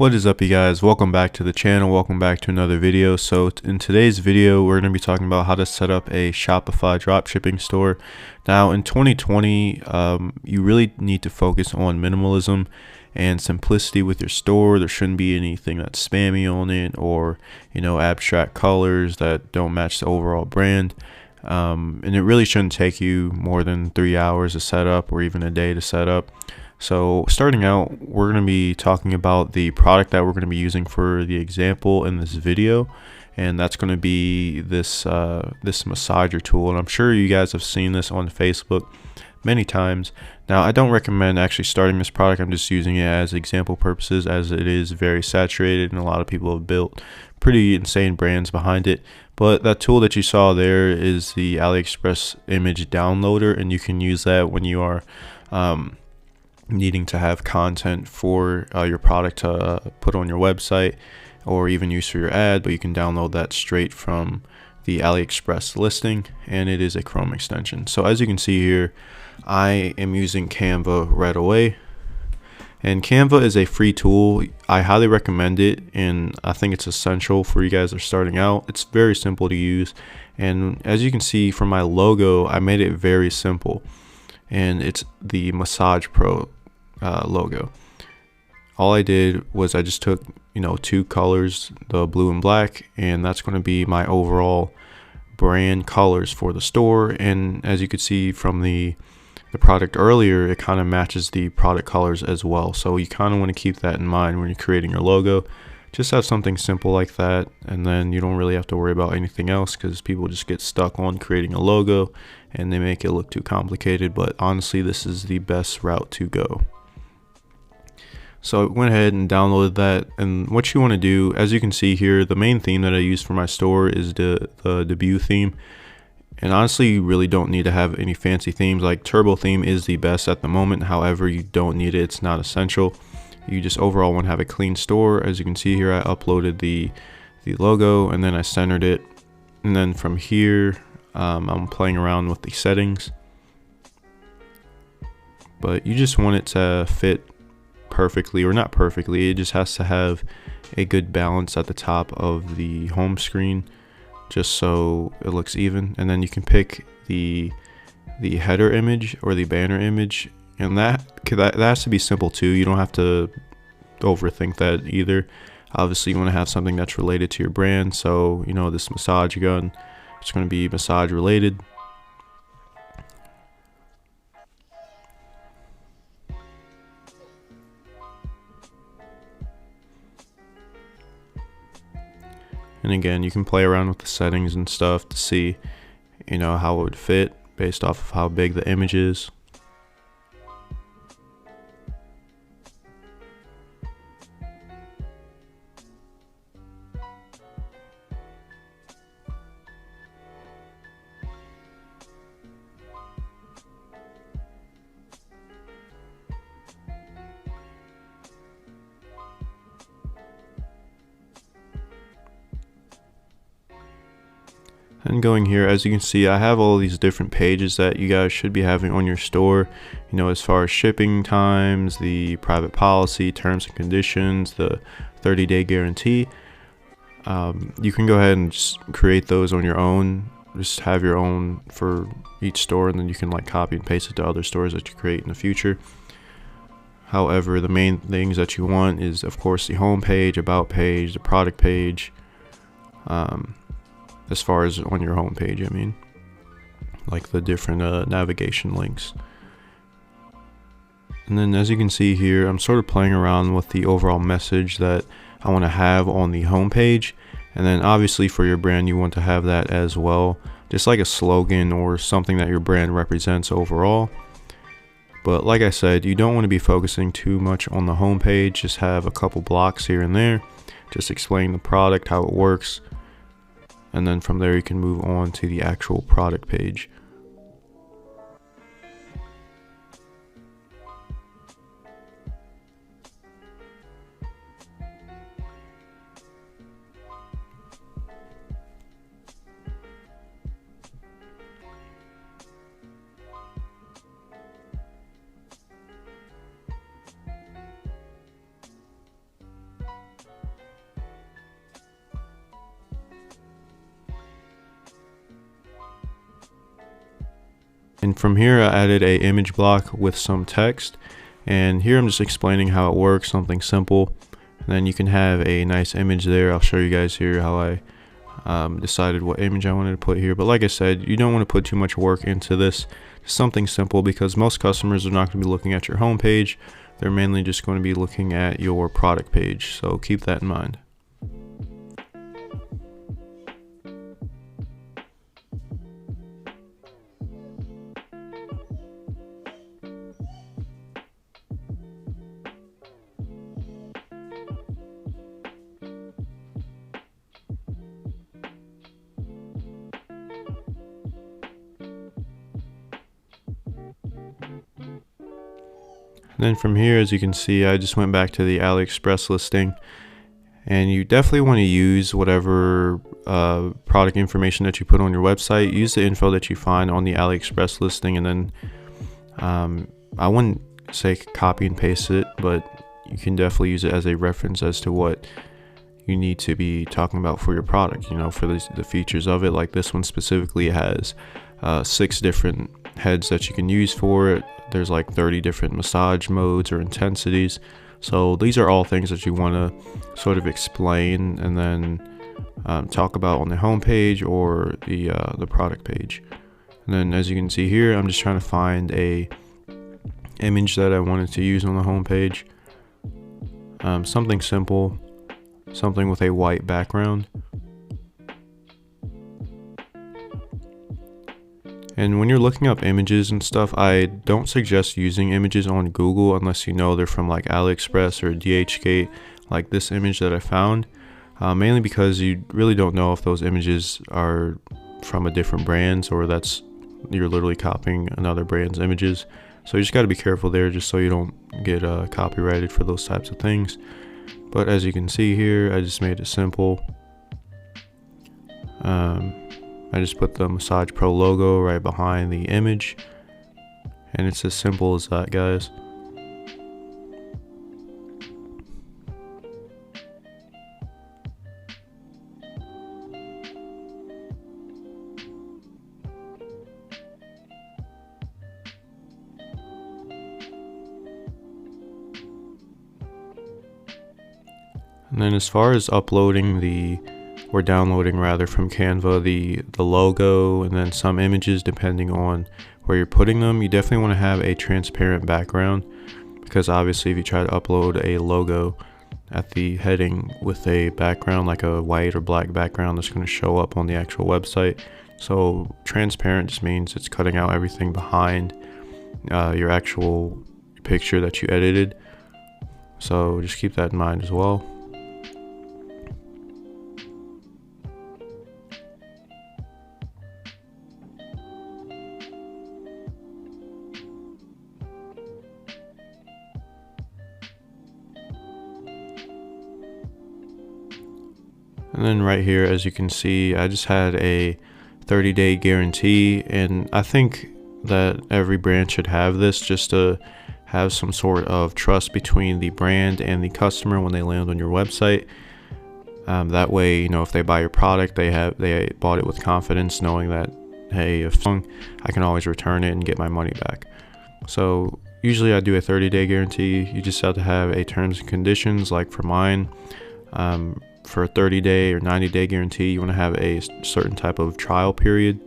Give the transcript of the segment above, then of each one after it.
What is up, you guys? Welcome back to the channel. Welcome back to another video. So in today's video, we're going to be talking about how to set up a Shopify dropshipping store. Now in 2020, you really need to focus on minimalism and simplicity with your store. There shouldn't be anything that's spammy on it, or abstract colors that don't match the overall brand. And it really shouldn't take you more than 3 hours to set up, or even a day to set up. So starting out, we're going to be talking about the product that we're going to be using for the example in this video, and that's going to be this massager tool. And I'm sure you guys have seen this on Facebook many times. Now, I don't recommend actually starting this product. I'm just using it as example purposes, as it is very saturated and a lot of people have built pretty insane brands behind it. But that tool that you saw there is the AliExpress image downloader, and you can use that when you are needing to have content for your product to put on your website, or even use for your ad. But you can download that straight from the AliExpress listing, and it is a Chrome extension. So as you can see here, I am using Canva right away, and Canva is a free tool. I highly recommend it, and I think it's essential for you guys that are starting out. It's very simple to use, and as you can see from my logo, I made it very simple, and it's the Massage Pro logo. All I did was I just took two colors, the blue and black, and that's going to be my overall brand colors for the store. And as you could see from the product earlier, it kind of matches the product colors as well. So you kind of want to keep that in mind when you're creating your logo. Just have something simple like that, and then you don't really have to worry about anything else, because people just get stuck on creating a logo and they make it look too complicated. But honestly, this is the best route to go. So I went ahead and downloaded that, and what you want to do, as you can see here, the main theme that I use for my store is the debut theme. And honestly, you really don't need to have any fancy themes. Like Turbo theme is the best at the moment. However, you don't need it. It's not essential. You just overall want to have a clean store. As you can see here, I uploaded the logo, and then I centered it. And then from here, I'm playing around with the settings. But you just want it to fit perfectly, or not perfectly, it just has to have a good balance at the top of the home screen, just so it looks even. And then you can pick the header image or the banner image, and that has to be simple too. You don't have to overthink that either. Obviously, you want to have something that's related to your brand. So this massage gun, it's going to be massage related. And again, you can play around with the settings and stuff to see, how it would fit based off of how big the image is. And going here, as you can see, I have all these different pages that you guys should be having on your store, as far as shipping times, the private policy, terms and conditions, the 30-day guarantee. You can go ahead and just create those on your own. Just have your own for each store, and then you can copy and paste it to other stores that you create in the future. However, the main things that you want is, of course, the home page, about page, the product page. As far as on your home page, I mean, like the different navigation links. And then as you can see here, I'm sort of playing around with the overall message that I want to have on the home page. And then obviously for your brand, you want to have that as well, just like a slogan or something that your brand represents overall. But like I said, you don't want to be focusing too much on the home page. Just have a couple blocks here and there, just explain the product, how it works. And then from there you can move on to the actual product page. And from here I added a image block with some text, and here I'm just explaining how it works, something simple. And then you can have a nice image there. I'll show you guys here how I decided what image I wanted to put here. But like I said, you don't want to put too much work into this. Just something simple, because most customers are not going to be looking at your home page. They're mainly just going to be looking at your product page, so keep that in mind. And then from here, as you can see, I just went back to the AliExpress listing, and you definitely want to use whatever product information that you put on your website. Use the info that you find on the AliExpress listing, and then I wouldn't say copy and paste it, but you can definitely use it as a reference as to what you need to be talking about for your product, you know, for the features of it. Like this one specifically has 6 different heads that you can use for it. There's like 30 different massage modes or intensities. So these are all things that you want to sort of explain and then talk about on the home page or the product page. And then as you can see here, I'm just trying to find a image that I wanted to use on the home page. Something simple, something with a white background. And when you're looking up images and stuff, I don't suggest using images on Google unless you know they're from like AliExpress or DHgate, like this image that I found. Mainly because you really don't know if those images are from a different brand, or you're literally copying another brand's images. So you just got to be careful there, just so you don't get copyrighted for those types of things. But as you can see here, I just made it simple. I just put the Massage Pro logo right behind the image, and it's as simple as that, guys. And then as far as uploading or downloading rather from Canva the logo and then some images depending on where you're putting them, you definitely want to have a transparent background, because obviously if you try to upload a logo at the heading with a background like a white or black background, that's going to show up on the actual website. So transparent just means it's cutting out everything behind your actual picture that you edited. So just keep that in mind as well. And then right here, as you can see, I just had a 30-day guarantee, and I think that every brand should have this, just to have some sort of trust between the brand and the customer when they land on your website. That way, you know, if they buy your product, they bought it with confidence, knowing that, hey, if I can always return it and get my money back. So usually I do a 30-day guarantee. You just have to have a terms and conditions. Like for mine, for a 30-day or 90-day guarantee, you want to have a certain type of trial period.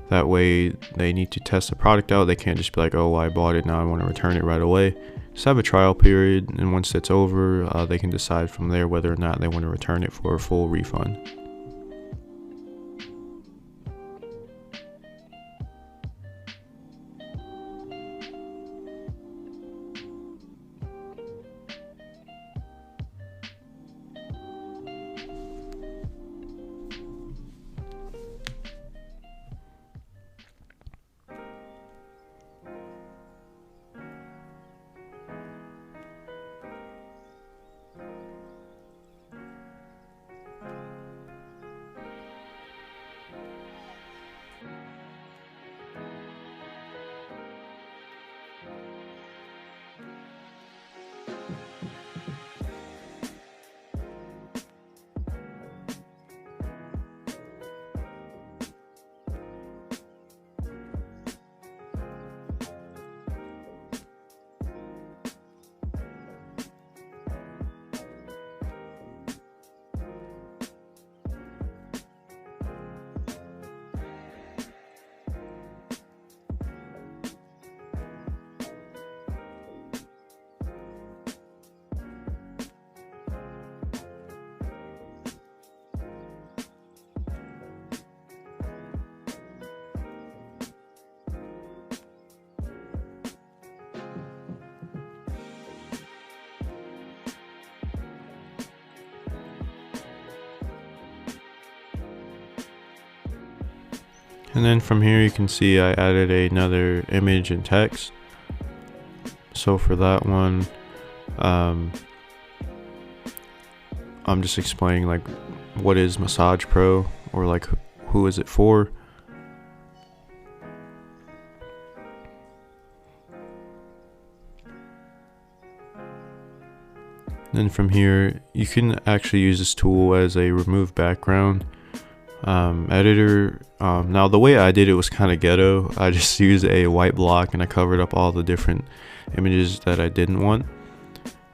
That way they need to test the product out. They can't just be like, oh, I bought it, now I want to return it right away. Just have a trial period, and once it's over, they can decide from there whether or not they want to return it for a full refund. And then from here you can see I added another image and text. So for that one, I'm just explaining like what is Massage Pro, or like who is it for. Then from here you can actually use this tool as a remove background editor. Now the way I did it was kind of ghetto. I just used a white block and I covered up all the different images that I didn't want.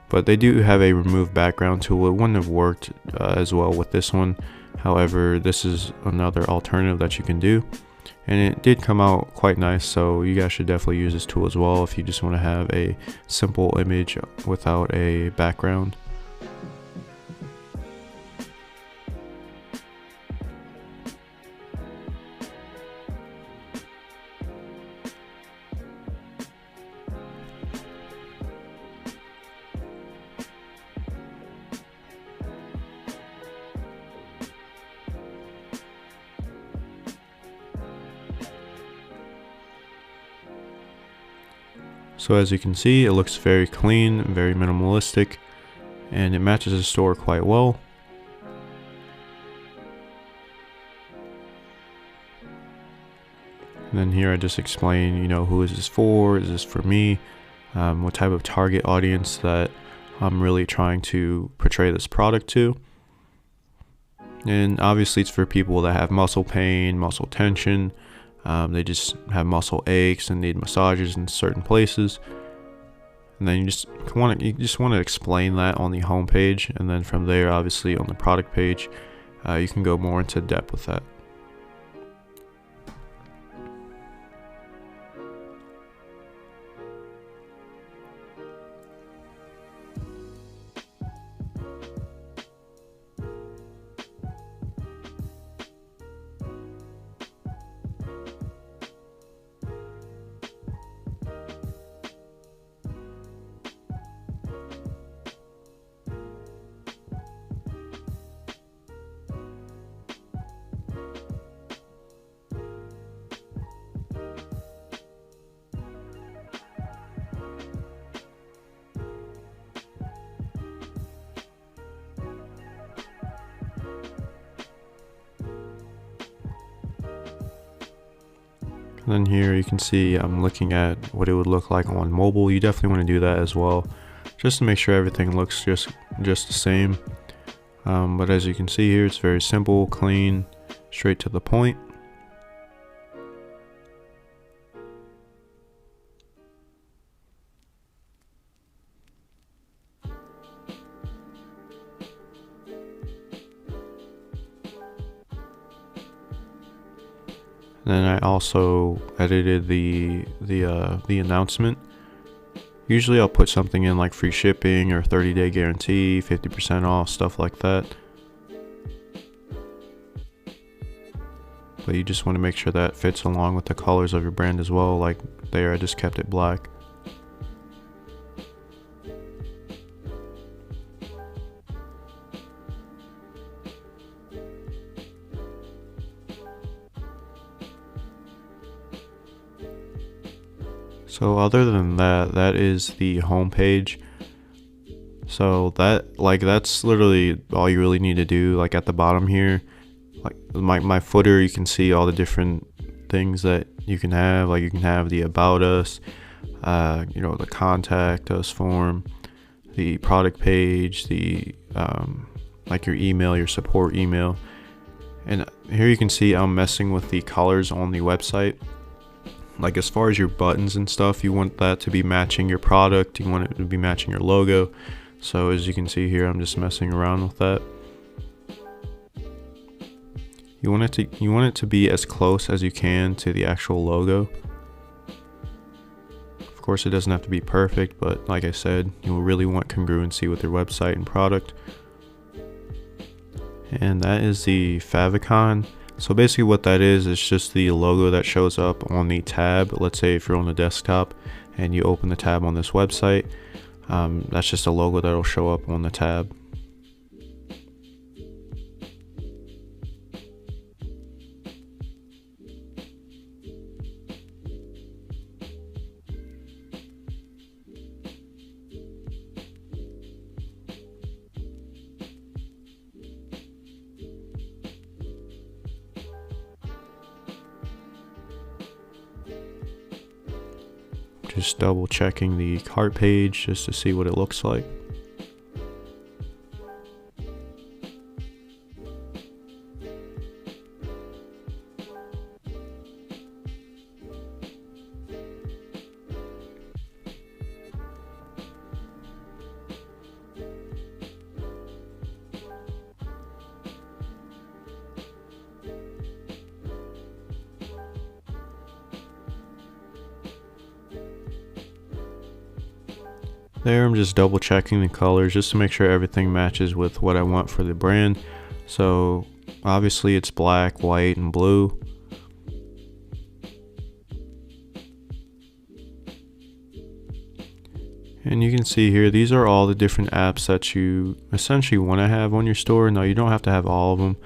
But they do have a remove background tool. It wouldn't have worked as well with this one. However, this is another alternative that you can do, and it did come out quite nice. So you guys should definitely use this tool as well if you just want to have a simple image without a background. So as you can see, it looks very clean, very minimalistic, and it matches the store quite well. And then here I just explain, you know, who is this for? Is this for me? What type of target audience that I'm really trying to portray this product to. And obviously it's for people that have muscle pain, muscle tension. They just have muscle aches and need massages in certain places. And then you just want to explain that on the home page, and then from there, obviously on the product page, you can go more into depth with that. And then here you can see I'm looking at what it would look like on mobile. You definitely want to do that as well, just to make sure everything looks just the same. But as you can see here, it's very simple, clean, straight to the point. Then I also edited the announcement. Usually I'll put something in like free shipping or 30-day guarantee, 50% off, stuff like that. But you just want to make sure that fits along with the colors of your brand as well. Like there, I just kept it black. So other than that, that is the home page. So that's literally all you really need to do. Like at the bottom here, like my footer, you can see all the different things that you can have. Like you can have the about us, you know, the contact us form, the product page, the like your email, your support email. And here you can see I'm messing with the colors on the website. Like as far as your buttons and stuff, you want that to be matching your product, you want it to be matching your logo. So as you can see here, I'm just messing around with that. You want it to be as close as you can to the actual logo. Of course, it doesn't have to be perfect, but like I said, you really want congruency with your website and product. And that is the favicon. So basically what that is just the logo that shows up on the tab. Let's say if you're on the desktop and you open the tab on this website, that's just a logo that will show up on the tab. Just double checking the cart page just to see what it looks like. There, I'm just double checking the colors just to make sure everything matches with what I want for the brand. So obviously it's black, white, and blue. And you can see here, these are all the different apps that you essentially want to have on your store. Now, you don't have to have all of them,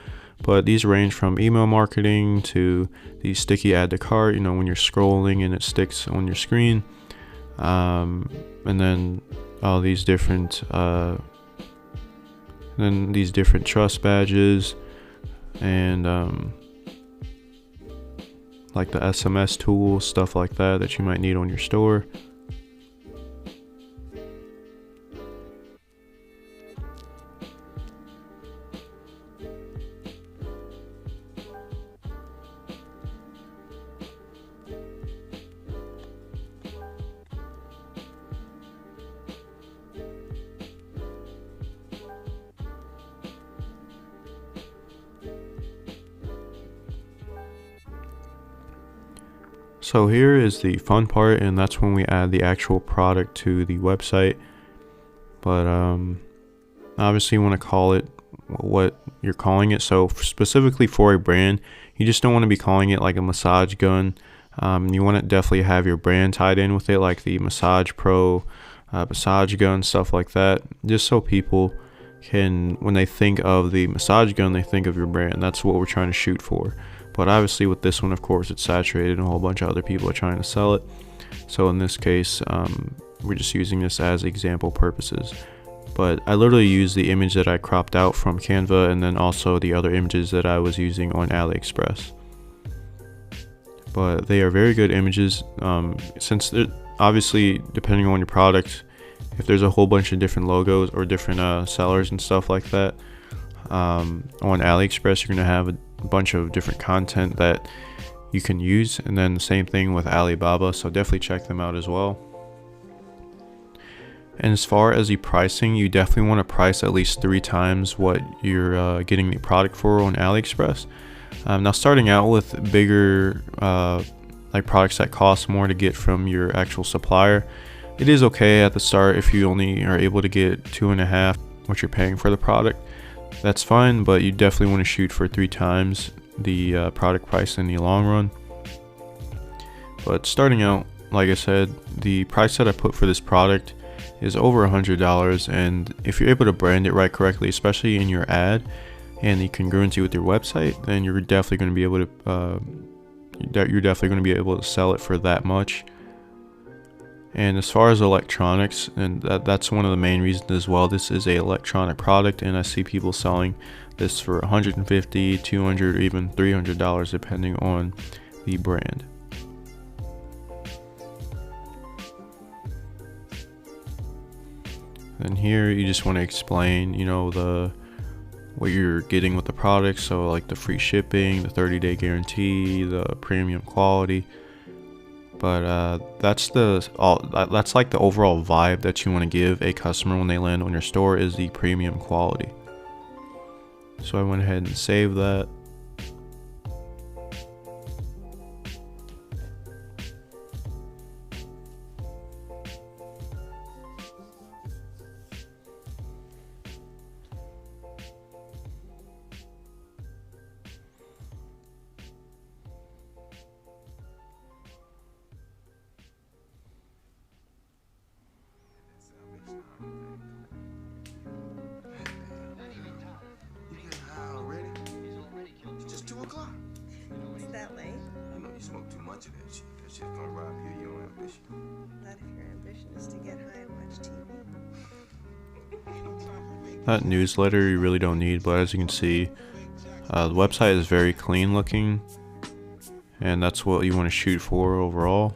but these range from email marketing to the sticky add to cart, you know, when you're scrolling and it sticks on your screen. And then all these different trust badges, and like the SMS tools, stuff like that you might need on your store. So here is the fun part, and that's when we add the actual product to the website. But obviously you want to call it what you're calling it. So specifically for a brand, you just don't want to be calling it like a massage gun. You want to definitely have your brand tied in with it, like the Massage Pro, massage gun, stuff like that, just so people can, when they think of the massage gun, they think of your brand. That's what we're trying to shoot for. But obviously with this one, of course, it's saturated and a whole bunch of other people are trying to sell it. So in this case, we're just using this as example purposes. But I literally used the image that I cropped out from Canva, and then also the other images that I was using on AliExpress. But they are very good images, since they're obviously, depending on your product, if there's a whole bunch of different logos or different sellers and stuff like that, on AliExpress, you're going to have a bunch of different content that you can use. And then the same thing with Alibaba, so definitely check them out as well. And as far as the pricing, you definitely want to price at least 3 times what you're getting the product for on AliExpress. Now, starting out with bigger like products that cost more to get from your actual supplier, it is okay at the start if you only are able to get 2.5 what you're paying for the product. That's fine, but you definitely want to shoot for 3 times the product price in the long run. But starting out, like I said, the price that I put for this product is over $100, and if you're able to brand it right correctly, especially in your ad and the congruency with your website, then you're definitely going to be able to sell it for that much. And as far as electronics, and that's one of the main reasons as well, this is a electronic product, and I see people selling this for $150, $200, or even $300 depending on the brand. And here you just want to explain, you know, what you're getting with the product. So like the free shipping, the 30-day guarantee, the premium quality. But that's like the overall vibe that you want to give a customer when they land on your store, is the premium quality. So I went ahead and saved that. It's that late? I know you smoke too much of that shit. That shit's gonna rob you of your ambition. Not if your ambition is to get high and watch TV. That newsletter you really don't need, but as you can see, the website is very clean looking, and that's what you want to shoot for overall.